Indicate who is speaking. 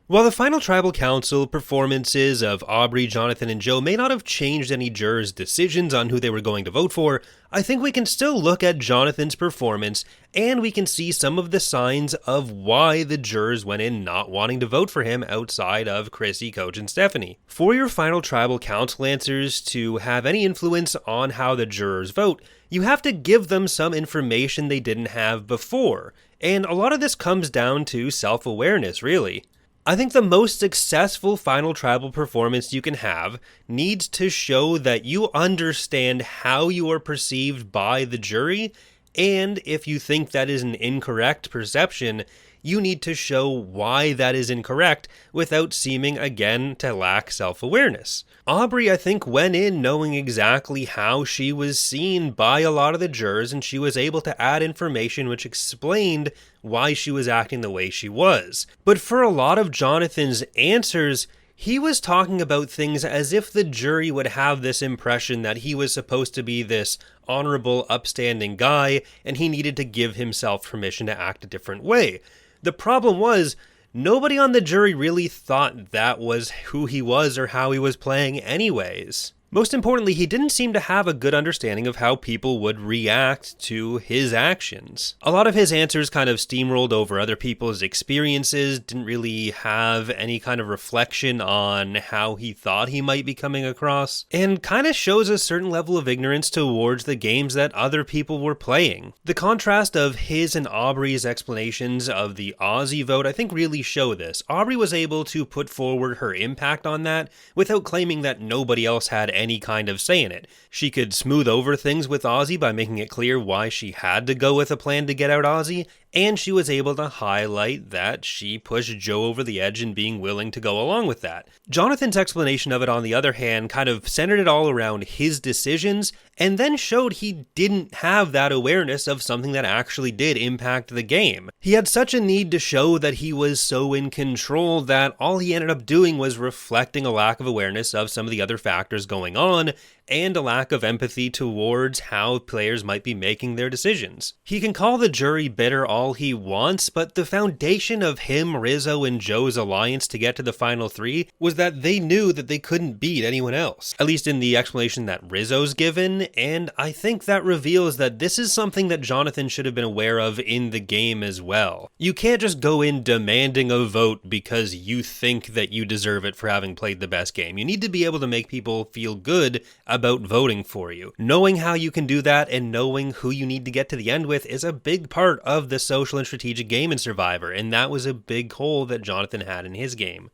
Speaker 1: While the final tribal council performances of Aubry, Jonathan, and Joe may not have changed any jurors' decisions on who they were going to vote for, I think we can still look at Jonathan's performance and we can see some of the signs of why the jurors went in not wanting to vote for him outside of Chrissy, Coach, and Stephanie. For your final tribal council answers to have any influence on how the jurors vote, you have to give them some information they didn't have before, and a lot of this comes down to self-awareness, really. I think the most successful final tribal performance you can have needs to show that you understand how you are perceived by the jury, and if you think that is an incorrect perception, you need to show why that is incorrect without seeming, again, to lack self-awareness. Aubry, I think, went in knowing exactly how she was seen by a lot of the jurors, and she was able to add information which explained why she was acting the way she was. But for a lot of Jonathan's answers, he was talking about things as if the jury would have this impression that he was supposed to be this honorable, upstanding guy, and he needed to give himself permission to act a different way. The problem was, nobody on the jury really thought that was who he was or how he was playing anyways. Most importantly, he didn't seem to have a good understanding of how people would react to his actions. A lot of his answers kind of steamrolled over other people's experiences, didn't really have any kind of reflection on how he thought he might be coming across, and kind of shows a certain level of ignorance towards the games that other people were playing. The contrast of his and Aubry's explanations of the Ozzy vote I think really show this. Aubry was able to put forward her impact on that without claiming that nobody else had any kind of say in it. She could smooth over things with Ozzy by making it clear why she had to go with a plan to get out Ozzy, and she was able to highlight that she pushed Joe over the edge in being willing to go along with that. Jonathan's explanation of it, on the other hand, kind of centered it all around his decisions, and then showed he didn't have that awareness of something that actually did impact the game. He had such a need to show that he was so in control that all he ended up doing was reflecting a lack of awareness of some of the other factors going on, and a lack of empathy towards how players might be making their decisions. He can call the jury bitter all he wants, but the foundation of him, Rizo, and Joe's alliance to get to the final three was that they knew that they couldn't beat anyone else, at least in the explanation that Rizo's given, and I think that reveals that this is something that Jonathan should have been aware of in the game as well. You can't just go in demanding a vote because you think that you deserve it for having played the best game. You need to be able to make people feel good about voting for you. Knowing how you can do that and knowing who you need to get to the end with is a big part of the social and strategic game in Survivor, and that was a big hole that Jonathan had in his game.